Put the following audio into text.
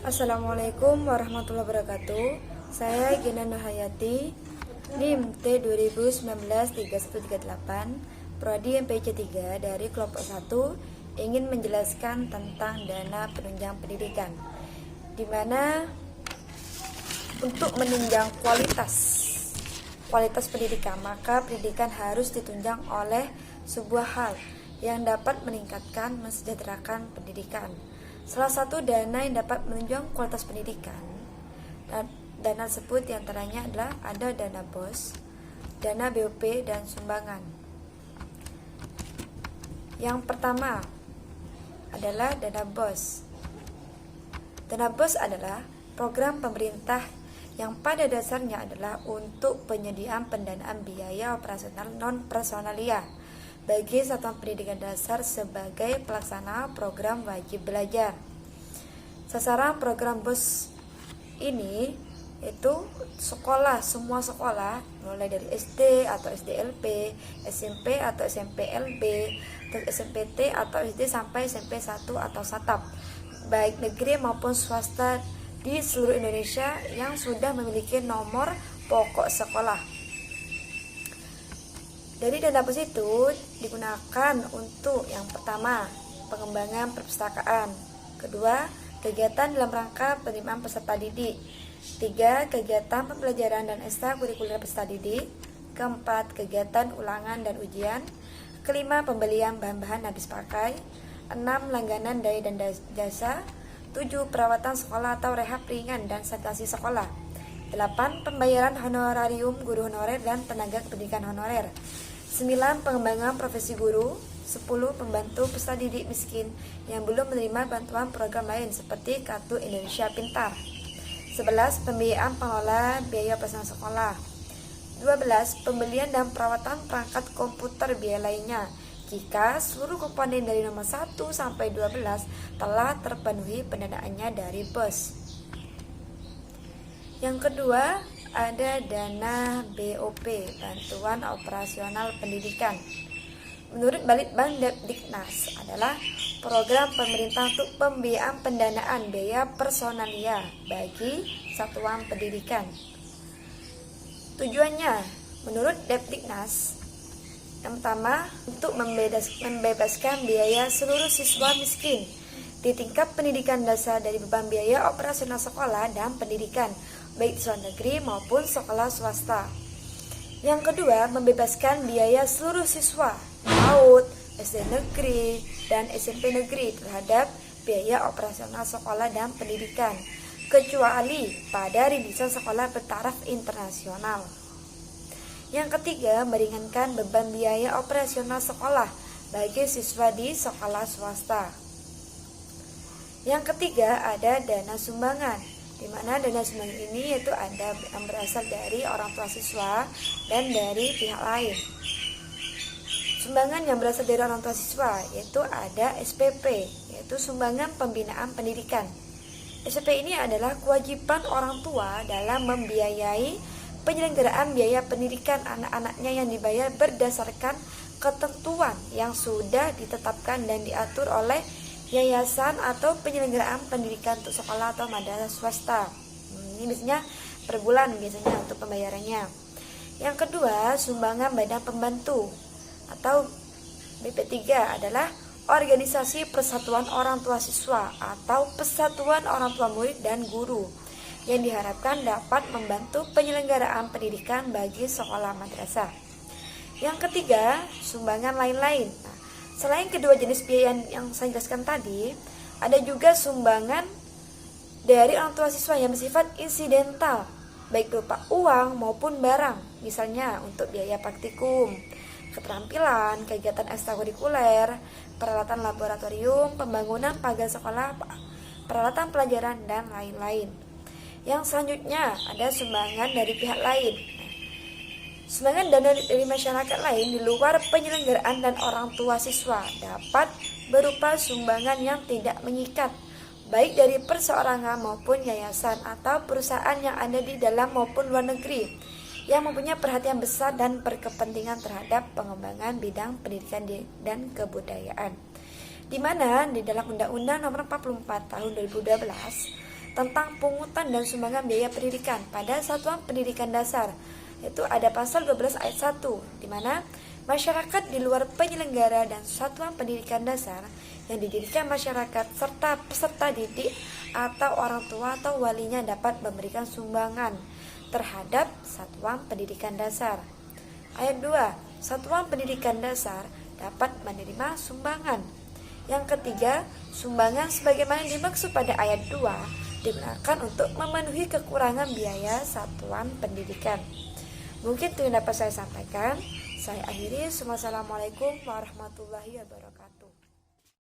Assalamualaikum warahmatullahi wabarakatuh. Saya Gina Nurhayati, NIM T2019-3138, Prodi MPC 3 dari kelompok 1, ingin menjelaskan tentang dana penunjang pendidikan, di mana untuk menunjang kualitas pendidikan, maka pendidikan harus ditunjang oleh sebuah hal yang dapat meningkatkan, mensejahterakan pendidikan. Salah satu dana yang dapat menunjang kualitas pendidikan, dana tersebut diantaranya adalah ada dana BOS, dana BOP, dan sumbangan. Yang pertama adalah dana BOS. Dana BOS adalah program pemerintah yang pada dasarnya adalah untuk penyediaan pendanaan biaya operasional non-personalia bagi satuan pendidikan dasar sebagai pelaksana program wajib belajar. Sasaran program BOS ini itu semua sekolah mulai dari SD atau SDLP, SMP atau SMPLB, SMPT atau SD sampai SMP 1 atau SATAP, baik negeri maupun swasta di seluruh Indonesia yang sudah memiliki nomor pokok sekolah. Dari dana BOS itu digunakan untuk yang pertama, pengembangan perpustakaan, kedua, kegiatan dalam rangka penerimaan peserta didik, tiga, kegiatan pembelajaran dan ekstrakurikuler peserta didik, keempat, kegiatan ulangan dan ujian, kelima, pembelian bahan-bahan habis pakai, enam, langganan daya dan jasa, tujuh, perawatan sekolah atau rehab ringan dan sanitasi sekolah, 8. Pembayaran honorarium guru honorer dan tenaga pendidikan honorer, 9. Pengembangan profesi guru, 10. Pembantu peserta didik miskin yang belum menerima bantuan program lain seperti Kartu Indonesia Pintar, 11. Pembiayaan pengelola biaya operasional sekolah, 12. Pembelian dan perawatan perangkat komputer biaya lainnya jika seluruh komponen dari nomor 1 sampai 12 telah terpenuhi pendanaannya dari BOS. Yang kedua, ada dana BOP, Bantuan Operasional Pendidikan. Menurut Balitbang Diknas adalah program pemerintah untuk pembiayaan pendanaan biaya personalia bagi satuan pendidikan. Tujuannya, menurut Depdiknas, yang pertama, untuk membebaskan biaya seluruh siswa miskin di tingkat pendidikan dasar dari beban biaya operasional sekolah dan pendidikan, baik di sekolah negeri maupun sekolah swasta. Yang kedua, membebaskan biaya seluruh siswa PAUD, SD negeri, dan SMP negeri terhadap biaya operasional sekolah dan pendidikan, kecuali pada rintisan sekolah bertaraf internasional. Yang ketiga, meringankan beban biaya operasional sekolah bagi siswa di sekolah swasta. Yang ketiga, ada dana sumbangan, di mana dana sumbangan ini yaitu ada yang berasal dari orang tua siswa dan dari pihak lain. Sumbangan yang berasal dari orang tua siswa yaitu ada SPP, yaitu sumbangan pembinaan pendidikan. SPP ini adalah kewajiban orang tua dalam membiayai penyelenggaraan biaya pendidikan anak-anaknya yang dibayar berdasarkan ketentuan yang sudah ditetapkan dan diatur oleh yayasan atau penyelenggaraan pendidikan untuk sekolah atau madrasah swasta. Ini biasanya per bulan biasanya untuk pembayarannya. Yang kedua, sumbangan badan pembantu atau BP3 adalah organisasi persatuan orang tua siswa atau persatuan orang tua murid dan guru yang diharapkan dapat membantu penyelenggaraan pendidikan bagi sekolah madrasah. Yang ketiga, sumbangan lain-lain. Selain kedua jenis biaya yang saya jelaskan tadi, ada juga sumbangan dari orang tua siswa yang bersifat insidental, baik berupa uang maupun barang, misalnya untuk biaya praktikum, keterampilan, kegiatan ekstrakurikuler, peralatan laboratorium, pembangunan pagar sekolah, peralatan pelajaran, dan lain-lain. Yang selanjutnya ada sumbangan dari pihak lain. Sumbangan dana dari masyarakat lain di luar penyelenggaraan dan orang tua siswa dapat berupa sumbangan yang tidak mengikat, baik dari perseorangan maupun yayasan atau perusahaan yang ada di dalam maupun luar negeri, yang mempunyai perhatian besar dan berkepentingan terhadap pengembangan bidang pendidikan dan kebudayaan. Di mana di dalam Undang-Undang Nomor 44 Tahun 2012 tentang pungutan dan sumbangan biaya pendidikan pada satuan pendidikan dasar. Yaitu ada pasal 12 ayat 1, di mana masyarakat di luar penyelenggara dan satuan pendidikan dasar yang didirikan masyarakat serta peserta didik atau orang tua atau walinya dapat memberikan sumbangan terhadap satuan pendidikan dasar. Ayat 2, satuan pendidikan dasar dapat menerima sumbangan. Yang ketiga, sumbangan sebagaimana dimaksud pada ayat 2 digunakan untuk memenuhi kekurangan biaya satuan pendidikan. Mungkin itu yang dapat saya sampaikan. Saya akhiri. Wassalamualaikum warahmatullahi wabarakatuh.